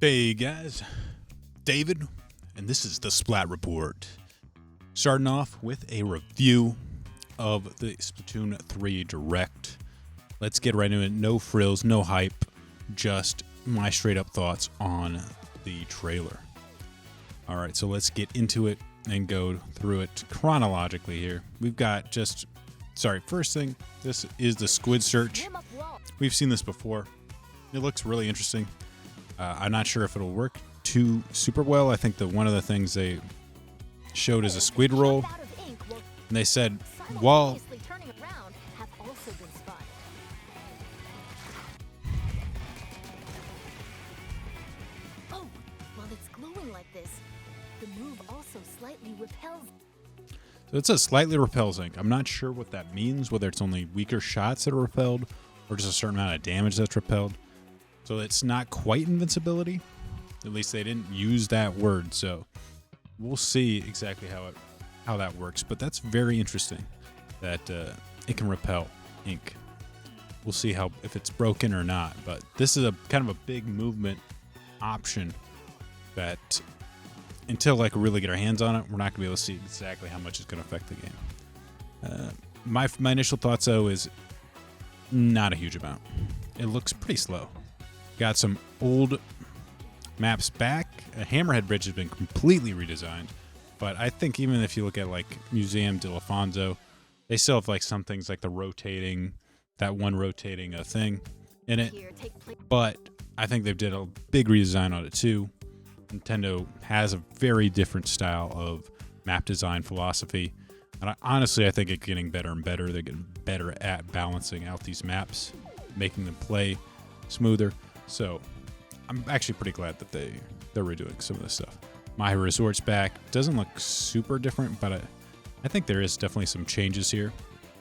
Hey guys, David, and this is the Splat Report. Starting off with a review of the Splatoon 3 Direct. Let's get right into it. No frills, no hype, just my straight up thoughts on the trailer. Alright, so let's get into it and go through it chronologically here. We've got first thing, this is the squid search. We've seen this before. It looks really interesting. I'm not sure if it'll work too super well. I think that one of the things they showed is a squid roll, and they said, well, oh, while it's glowing like this, the move also slightly repels. So it says slightly repels ink. I'm not sure what that means, whether it's only weaker shots that are repelled or just a certain amount of damage that's repelled. So it's not quite invincibility. At least they didn't use that word. So we'll see exactly how that works. But that's very interesting that it can repel ink. We'll see if it's broken or not. But this is a kind of a big movement option that until we really get our hands on it, we're not gonna be able to see exactly how much it's gonna affect the game. My initial thoughts though is not a huge amount. It looks pretty slow. Got some old maps back. A Hammerhead Bridge has been completely redesigned, but I think even if you look at like Museum de Lafonso, they still have some things like that one rotating thing in it. But I think they did a big redesign on it too. Nintendo has a very different style of map design philosophy, and I think it's getting better and better. They're getting better at balancing out these maps, making them play smoother. So I'm actually pretty glad that they're redoing some of this stuff. Mahi Resort's back. Doesn't look super different, but I think there is definitely some changes here.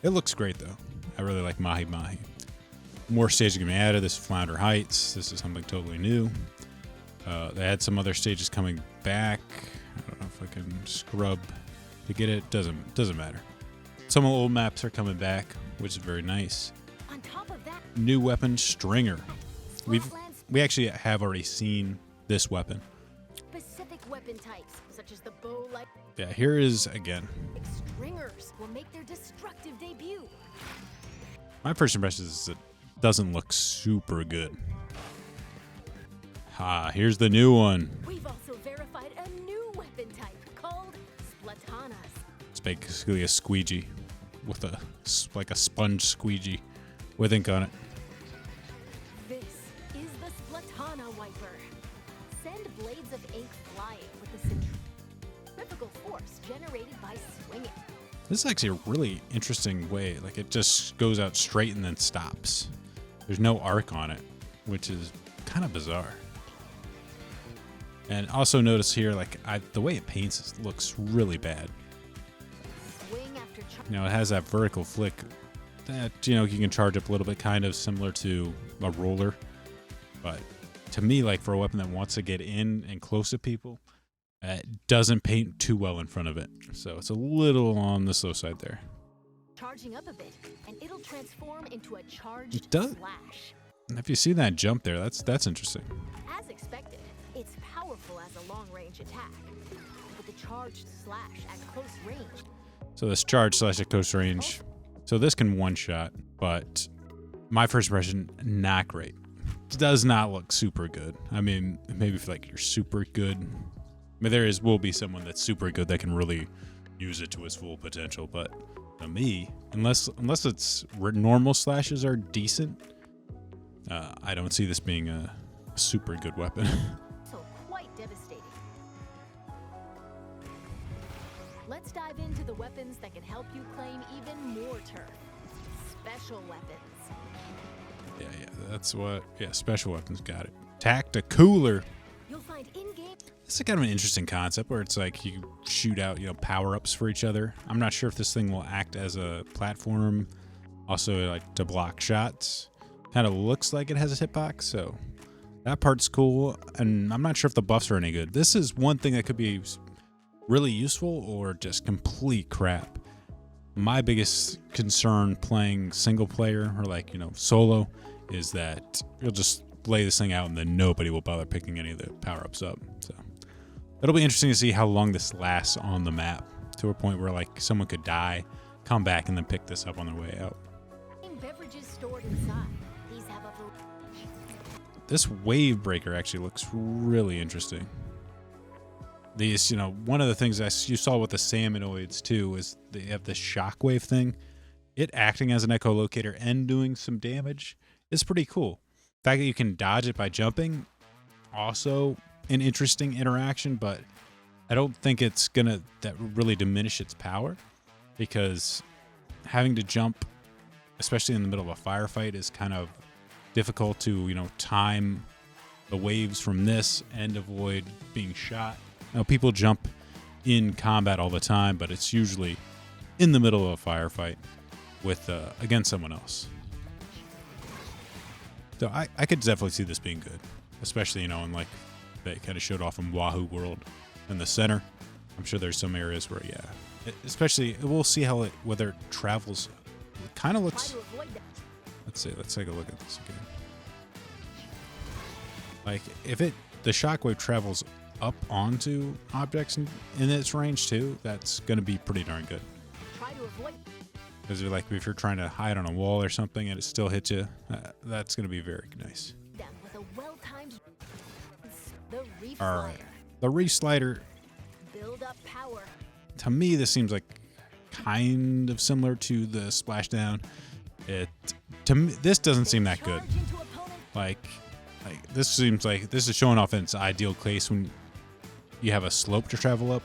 It looks great though. I really like Mahi. More stages going to be added. This is Flounder Heights. This is something totally new. They had some other stages coming back. I don't know if I can scrub to get it. Doesn't matter. Some old maps are coming back, which is very nice. On top of that, New weapon, Stringer. We actually have already seen this weapon. specific weapon types, such as the bow like Yeah, here is again. stringers, will make their destructive debut. My first impression is it doesn't look super good. Here's the new one. We've also verified a new weapon type called Splatanas. It's basically a squeegee with a sponge squeegee with ink on it. This is the Splatana Wiper. Send blades of ink flying with the centrifugal force generated by swinging. This is actually a really interesting way. It just goes out straight and then stops. There's no arc on it, which is kind of bizarre. And also notice here, the way it paints looks really bad. Swing after It has that vertical flick that, you can charge up a little bit, kind of similar to a roller. But to me, for a weapon that wants to get in and close to people, it doesn't paint too well in front of it. So it's a little on the slow side there. charging up a bit, and it'll transform into a charged It does. slash. If you see that jump there, that's interesting. As expected, it's powerful as a long-range attack, but the charged slash at close range. So this charge slash at close range. So this can one-shot, but my first impression, not great. Does not look super good. I mean, maybe if you're super good. I mean, will be someone that's super good that can really use it to its full potential. But to me, unless it's normal slashes are decent, I don't see this being a super good weapon. So quite devastating. Let's dive into the weapons that can help you claim even more turf. Special weapons. Yeah, that's what. Yeah, special weapons, got it. Tacticooler. You'll find in-game. This is kind of an interesting concept where it's you shoot out, power-ups for each other. I'm not sure if this thing will act as a platform, also to block shots. Kind of looks like it has a hitbox, so that part's cool. And I'm not sure if the buffs are any good. This is one thing that could be really useful or just complete crap. My biggest concern playing single player or solo is that you'll just lay this thing out, and then nobody will bother picking any of the power-ups up. So it'll be interesting to see how long this lasts on the map, to a point where like someone could die, come back, and then pick this up on their way out. Beverages stored inside. These have a This wave breaker actually looks really interesting. These, one of the things you saw with the salmonoids too is they have this shockwave thing. It acting as an echolocator and doing some damage is pretty cool. The fact that you can dodge it by jumping, also an interesting interaction, but I don't think that really diminish its power, because having to jump, especially in the middle of a firefight, is kind of difficult to, time the waves from this and avoid being shot. People jump in combat all the time, but it's usually in the middle of a firefight with against someone else. So I could definitely see this being good, especially, in like they kind of showed off in Wahoo World in the center. I'm sure there's some areas where, especially we'll see whether it travels. It kind of looks. Let's take a look at this again. Like if the shockwave travels up onto objects in its range too, that's going to be pretty darn good. Because like if you're trying to hide on a wall or something and it still hits you, that's going to be very nice. All right, the reef slider. Build up power. To me, this seems like kind of similar to the splashdown. To me, this doesn't seem that good. Like this seems like this is showing off in its ideal case when you have a slope to travel up.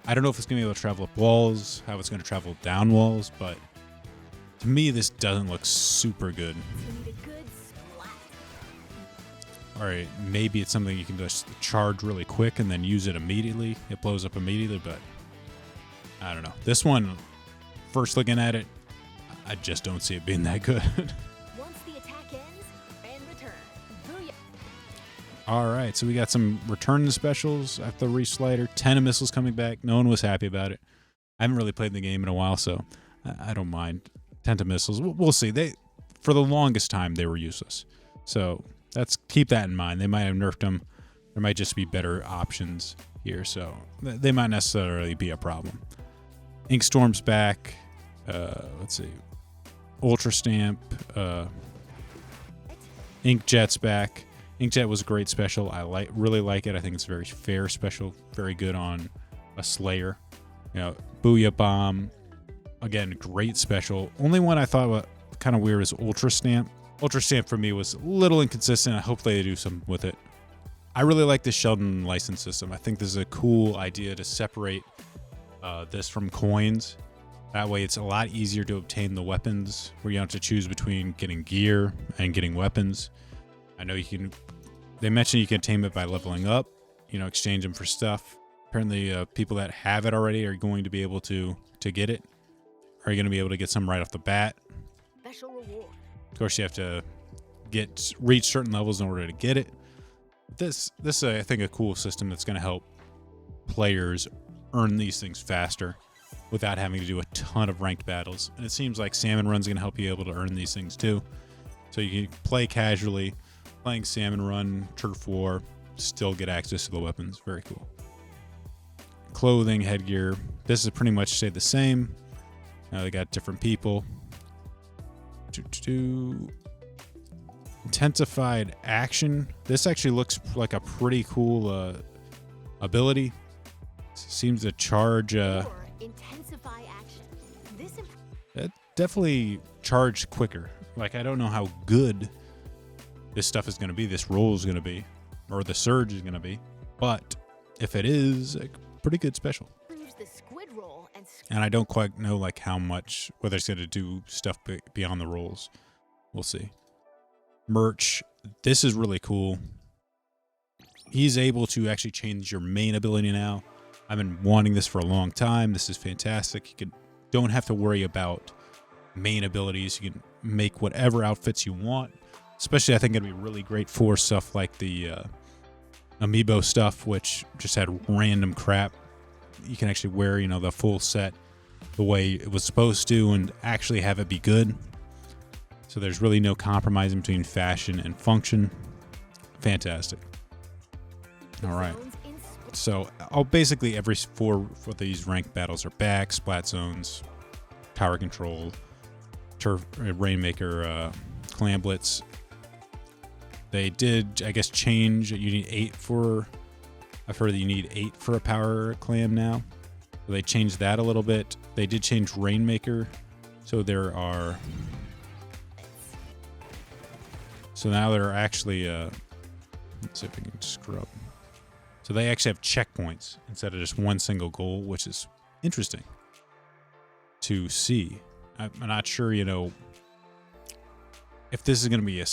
I don't know if it's going to be able to travel up walls, how it's going to travel down walls, but to me, this doesn't look super good. All right, maybe it's something you can just charge really quick and then use it immediately. It blows up immediately, but I don't know. This one, first looking at it, I just don't see it being that good. Once the attack ends, and return. Booyah. All right, so we got some return specials after the reef slider. 10 of missiles coming back. No one was happy about it. I haven't really played the game in a while, so I don't mind 10 of missiles. We'll see. For the longest time, they were useless. So let's keep that in mind. They might have nerfed them. There might just be better options here, so they might necessarily be a problem. Inkstorm's back. Let's see. Ultra Stamp. Inkjet's back. Inkjet was a great special. I really like it. I think it's a very fair special. Very good on a Slayer. Booyah Bomb. Again, great special. Only one I thought was kind of weird is Ultra Stamp. Ultra Stamp for me was a little inconsistent. I hope they do something with it. I really like the Sheldon license system. I think this is a cool idea to separate this from coins. That way it's a lot easier to obtain the weapons, where you don't have to choose between getting gear and getting weapons. I know they mentioned you can obtain it by leveling up, exchange them for stuff. Apparently people that have it already are going to be able to get it. Are you going to be able to get some right off the bat? Special reward. Of course, you have to reach certain levels in order to get it. This is, I think, a cool system that's going to help players earn these things faster without having to do a ton of ranked battles. And it seems like Salmon Run's going to help you able to earn these things too. So you can play casually, playing Salmon Run, Turf War, still get access to the weapons. Very cool. Clothing, headgear. This is pretty much stayed the same. Now they got different people. Intensified action. This actually looks like a pretty cool ability. Seems to charge. Intensify action. It definitely charged quicker. Like, I don't know how good this stuff is going to be. This roll is going to be, or the surge is going to be. But if it is, a pretty good special. The squid roll and I don't quite know like how much, whether it's going to do stuff beyond the rolls. We'll see. Merch. This is really cool. He's able to actually change your main ability now. I've been wanting this for a long time. This is fantastic. You don't have to worry about main abilities. You can make whatever outfits you want. Especially, I think it'd be really great for stuff like the amiibo stuff, which just had random crap. You can actually wear, the full set the way it was supposed to and actually have it be good. So there's really no compromising between fashion and function. fantastic. All right. Zones in Splat. So I'll basically every 4 of these ranked battles are back. Splat zones, tower control, turf, rainmaker, clan blitz. They did, I guess, change. You need 8 for. I've heard that you need 8 for a power clan now. So they changed that a little bit. They did change rainmaker. So there are. So now there are actually. Let's see if we can scrub. So they actually have checkpoints instead of just one single goal, which is interesting to see. I'm not sure, if this is going to be a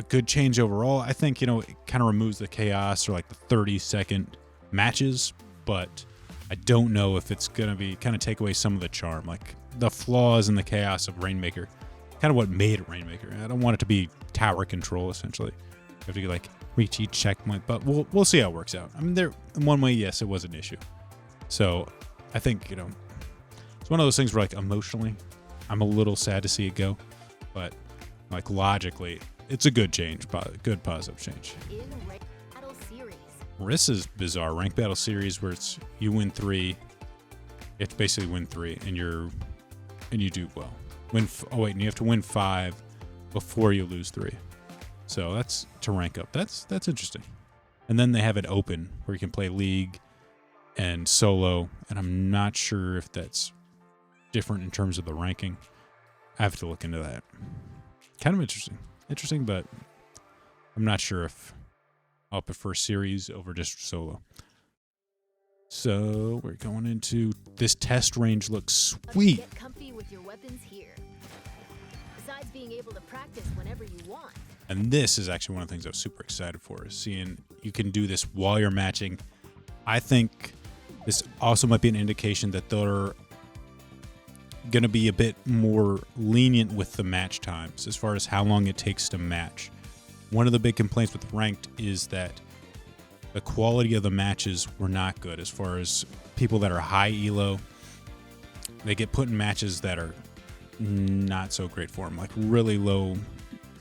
good change overall. I think, it kind of removes the chaos or like the 30-second matches, but I don't know if it's going to be kind of take away some of the charm, like the flaws and the chaos of Rainmaker, kind of what made it Rainmaker. I don't want it to be tower control, essentially. You have to like reach each checkpoint, but we'll see how it works out. I mean, there in one way, yes, it was an issue. So I think, it's one of those things where like emotionally, I'm a little sad to see it go, but like logically, it's a good change, good positive change. In Ranked Battle Series. This is bizarre. Ranked Battle Series where it's you win 3, you have to basically win 3, and you do well. And you have to win 5 before you lose 3. So that's to rank up. That's interesting. And then they have it open where you can play League and solo, and I'm not sure if that's different in terms of the ranking. I have to look into that. Kind of interesting, but I'm not sure if I'll prefer series over just solo. So we're going into this test range. Looks sweet. Get comfy with your weapons here. Besides being able to practice whenever you want. And this is actually one of the things I was super excited for, is seeing you can do this while you're matching. I think this also might be an indication that they're going to be a bit more lenient with the match times as far as how long it takes to match. One of the big complaints with ranked is that the quality of the matches were not good. As far as people that are high elo, they get put in matches that are not so great for them, like really low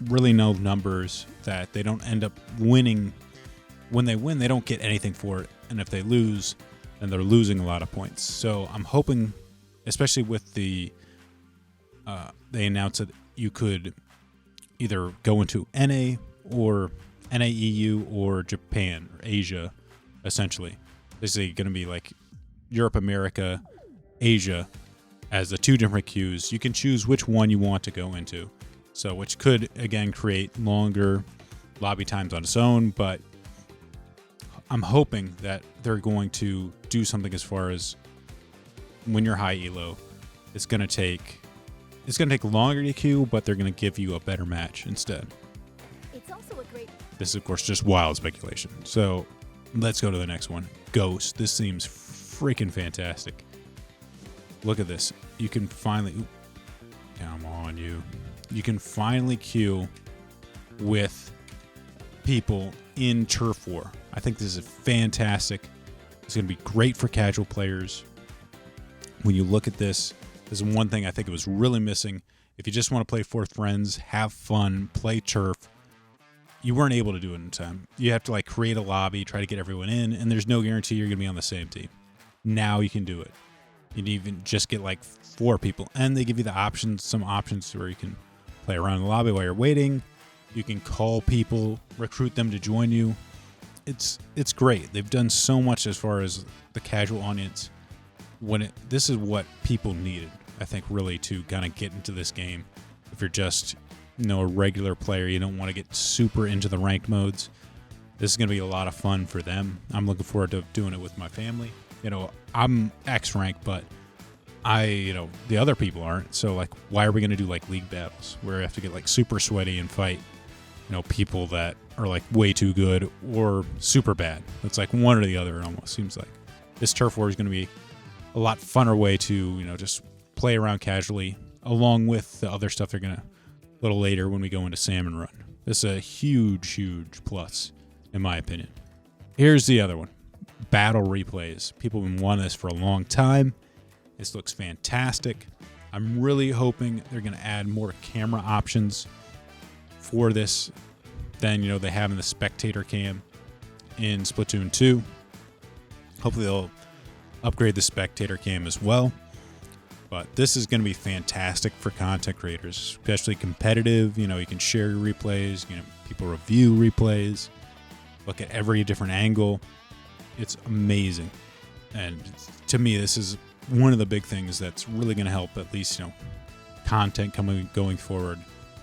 numbers that they don't end up winning. When they win, they don't get anything for it, and if they lose, then they're losing a lot of points. So I'm hoping, especially with they announced that you could either go into NA or NAEU or Japan or Asia, essentially. This is going to be like Europe, America, Asia as the 2 different queues. You can choose which one you want to go into. So, which could, again, create longer lobby times on its own, but I'm hoping that they're going to do something as far as when you're high elo, it's going to take longer to queue, but they're going to give you a better match instead. It's also a great. This is, of course, just wild speculation. So, let's go to the next one. Ghost. This seems freaking fantastic. Look at this. You can finally... Come on, you. You can finally queue with people in Turf War. I think this is fantastic. It's going to be great for casual players. When you look at this is one thing I think it was really missing. If you just want to play for friends, have fun, play turf, you weren't able to do it in time. You have to like create a lobby, try to get everyone in, and there's no guarantee you're going to be on the same team. Now you can do it. You can even just get like 4 people, and they give you some options where you can play around in the lobby while you're waiting. You can call people, recruit them to join you. It's great. They've done so much as far as the casual audience. This is what people needed, I think, really to kind of get into this game. If you're just a regular player, you don't want to get super into the ranked modes. This is going to be a lot of fun for them. I'm looking forward to doing it with my family. I'm X rank, but the other people aren't. So like, why are we going to do like league battles where we have to get like super sweaty and fight, people that are like way too good or super bad? It's like one or the other. It almost seems like this turf war is going to be a lot funner way to, just play around casually along with the other stuff they're going to a little later when we go into Salmon Run. This is a huge, huge plus in my opinion. Here's the other one. Battle replays. People have been wanting this for a long time. This looks fantastic. I'm really hoping they're going to add more camera options for this than, you know, they have in the spectator cam in Splatoon 2. Hopefully they'll upgrade the spectator cam as well. But this is going to be fantastic for content creators, especially competitive. You know, you can share your replays, you know, people review replays, look at every different angle. It's amazing. And to me, this is one of the big things that's really going to help, at least, you know, content going forward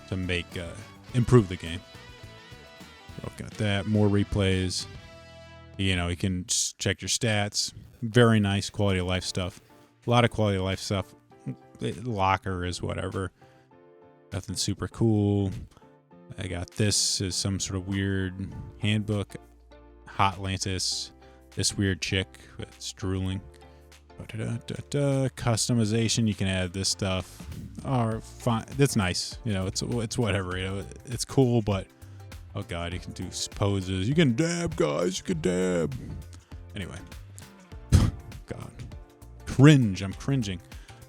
to make improve the game. So got that, more replays. You know, you can check your stats. Very nice quality of life stuff. A lot of quality of life stuff. Locker is whatever. Nothing super cool. I got this is some sort of weird handbook. Hot Atlantis. This weird chick that's drooling. Customization. You can add this stuff. Or fine. That's nice. You know, it's whatever. You know, it's cool, but oh god, you can do poses. You can dab, guys. You can dab. Anyway. God. Cringe. I'm cringing.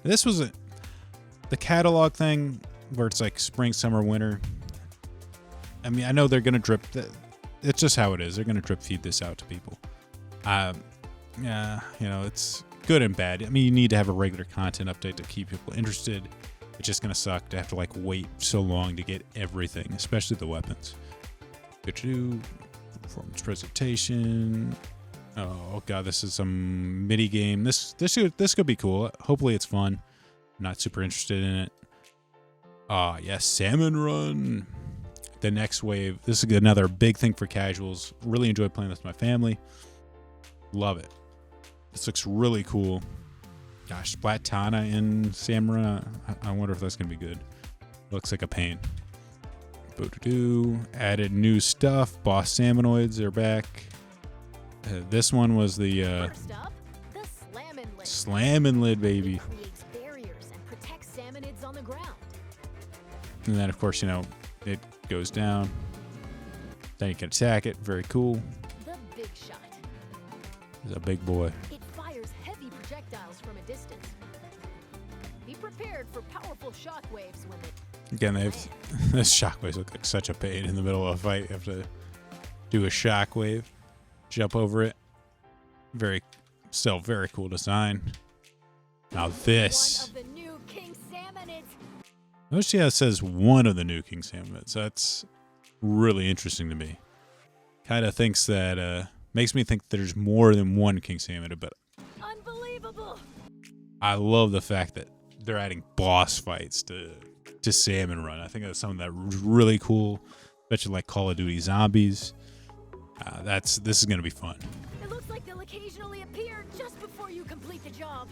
This was the catalog thing where it's like spring, summer, winter. I mean, I know they're going to drip. It's just how it is. They're going to drip feed this out to people. Yeah, you know, it's good and bad. I mean, you need to have a regular content update to keep people interested. It's just going to suck to have to like wait so long to get everything, especially the weapons. Good to do. Performance presentation. Oh god, this is some mini game. This could be cool. Hopefully it's fun. I'm not super interested in it. Yes, Salmon Run. The next wave. This is another big thing for casuals. Really enjoy playing this with my family. Love it. This looks really cool. Gosh, Splatana in Salmon Run. I wonder if that's gonna be good. Looks like a pain. Added new stuff. Boss Salmonoids are back. This one was the First up, the Slammin' Lid. Slammin' Lid, baby. It creates barriers and protects salmonids on the ground. And then, of course, you know, it goes down. Then you can attack it. Very cool. The Big Shot. It's a big boy. It fires heavy projectiles from a distance. Be prepared for powerful shockwaves when they... Again, they have this shockwaves look like such a pain in the middle of a fight. You have to do a shockwave, jump over it. Still very cool design. Now this. One of the new King Salmonids. Notice how it says one of the new King Salmonids. That's really interesting to me. Kind of thinks that makes me think there's more than one King Salmonid, but Unbelievable. I love the fact that they're adding boss fights to Salmon Run. I think that's something that's really cool, especially like Call of Duty Zombies. This is gonna be fun. It looks like they'll occasionally appear just before you complete the job.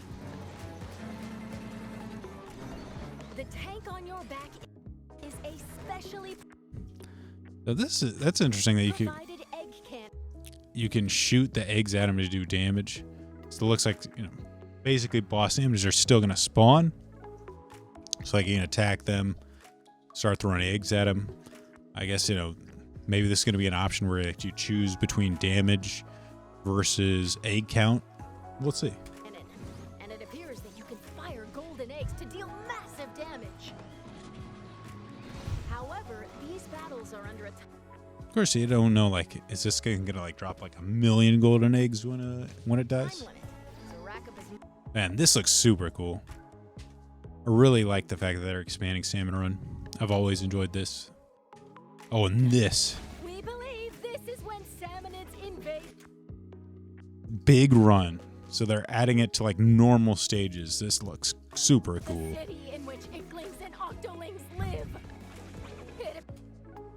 The tank on your back is a specially So that's interesting that provided egg can. you can shoot the eggs at them to do damage. So it looks like, you know, basically boss enemies are still gonna spawn. So like you can attack them, start throwing eggs at them. I guess, you know, maybe this is going to be an option where like, you choose between damage versus egg count. We'll see. And it appears that you can fire golden eggs to deal massive damage. However, these battles are under attack. Of course, you don't know, like, is this game going to like drop like 1,000,000 golden eggs when it does? Man, this looks super cool. I really like the fact that they're expanding Salmon Run. I've always enjoyed this. Oh, and this. We believe this is when salmonids invade. Big run. So they're adding it to like normal stages. This looks super cool. The city in which Icklings and Octolings live.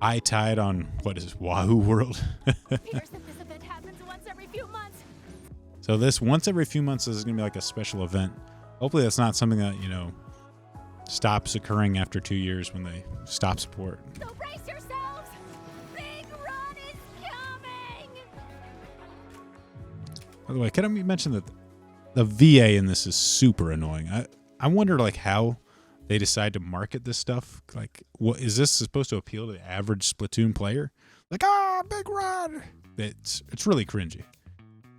I tied on, what is this, Wahoo World? It appears that this event happens once every few months. So this once every few months is going to be like a special event. Hopefully that's not something that, you know, stops occurring after 2 years when they stop support. So brace yourselves. Big Run is coming. By the way, can I mention that the VA in this is super annoying? I wonder like how they decide to market this stuff. Like, what is this supposed to appeal to the average Splatoon player? Like, Big Run. It's really cringy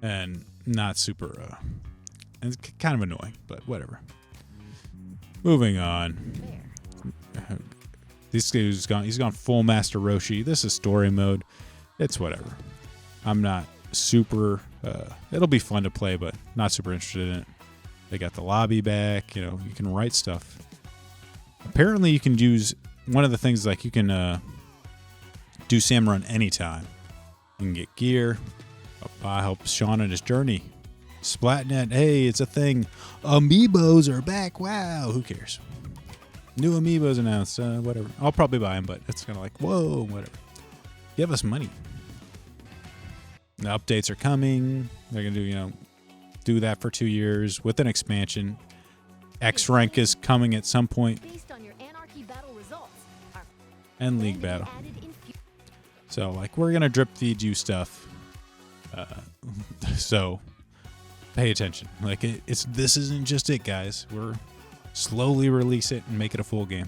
and not super. And it's kind of annoying, but whatever. Moving on. This dude's gone. He's gone full Master Roshi. This is story mode. It's whatever. I'm not super. It'll be fun to play, but not super interested in it. They got the lobby back. You know, you can write stuff. Apparently, you can use one of the things like you can do Sam Run anytime. You can get gear. Help Sean on his journey. Splatnet, hey, it's a thing. Amiibos are back. Wow, who cares? New Amiibos announced. Whatever. I'll probably buy them, but it's kind of like, whoa, whatever. Give us money. The updates are coming. They're gonna do that for 2 years with an expansion. X rank is coming at some point. Based on your Anarchy battle results, And League battle. So like we're gonna drip feed you stuff. So pay attention. Like this isn't just it, guys. We're slowly release it and make it a full game.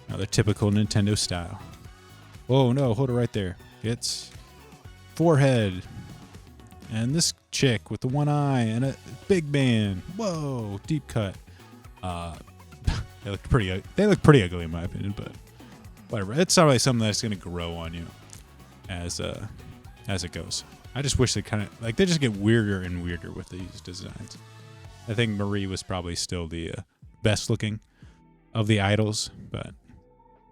Another typical Nintendo style. Whoa, no, hold it right there. It's forehead. And this chick with the one eye and a big band. Whoa, deep cut. They look pretty ugly in my opinion, but whatever. It's probably something that's gonna grow on you as it goes. I just wish they they just get weirder and weirder with these designs. I think Marie was probably still the best looking of the idols, but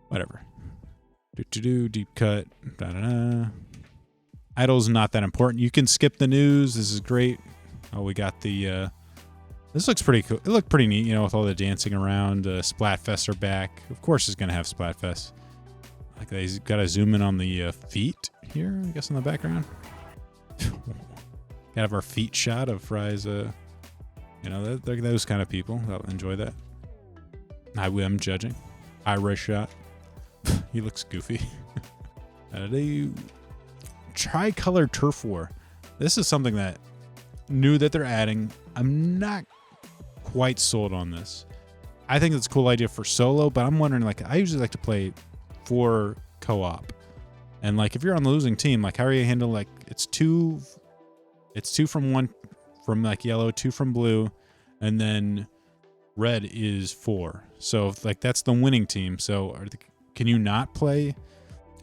whatever. Deep cut. Da-da-da. Idols not that important. You can skip the news. This is great. Oh, we got the. This looks pretty cool. It looked pretty neat, you know, with all the dancing around. Splatfest are back. Of course, it's gonna have Splatfest. Like they got to zoom in on the feet here. I guess in the background. Gotta have our feet shot of Fry's. You know, they're those kind of people that enjoy that. I am judging. Irish shot. He looks goofy. Tricolor Turf War. This is something that new that they're adding. I'm not quite sold on this. I think it's a cool idea for solo, but I'm wondering, like, I usually like to play for co-op. And like if you're on the losing team, like how are you handle like it's two from one from like yellow, 2 from blue, and then red is 4. So if, like that's the winning team. So can you not play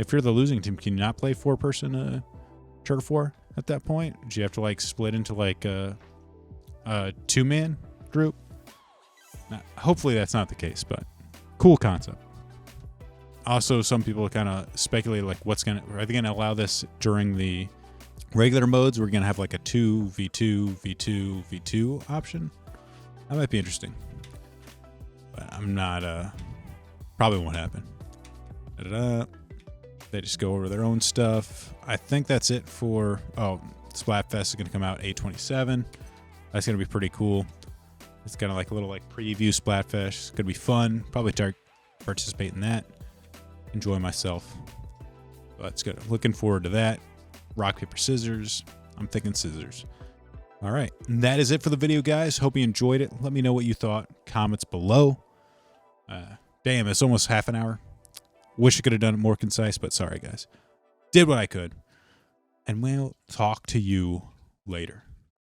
if you're the losing team? Can you not play 4-person turf war at that point? Do you have to like split into like a 2-man group? Now, hopefully that's not the case, but cool concept. Also, some people kind of speculate like are they gonna allow this during the regular modes? We're gonna have like a 2v2 v2 v2 option. That might be interesting, but I'm not. Probably won't happen. Da-da-da. They just go over their own stuff. I think that's it for. Oh, Splatfest is gonna come out 8/27. That's gonna be pretty cool. It's kind of like a little like preview Splatfest. It's gonna be fun. Probably participate in that. Enjoy myself. That's good. Looking forward to that. Rock, paper, scissors. I'm thinking scissors. All right. And that is it for the video, guys. Hope you enjoyed it. Let me know what you thought. Comments below. Damn, it's almost half an hour. Wish I could have done it more concise, but sorry, guys. Did what I could. And we'll talk to you later.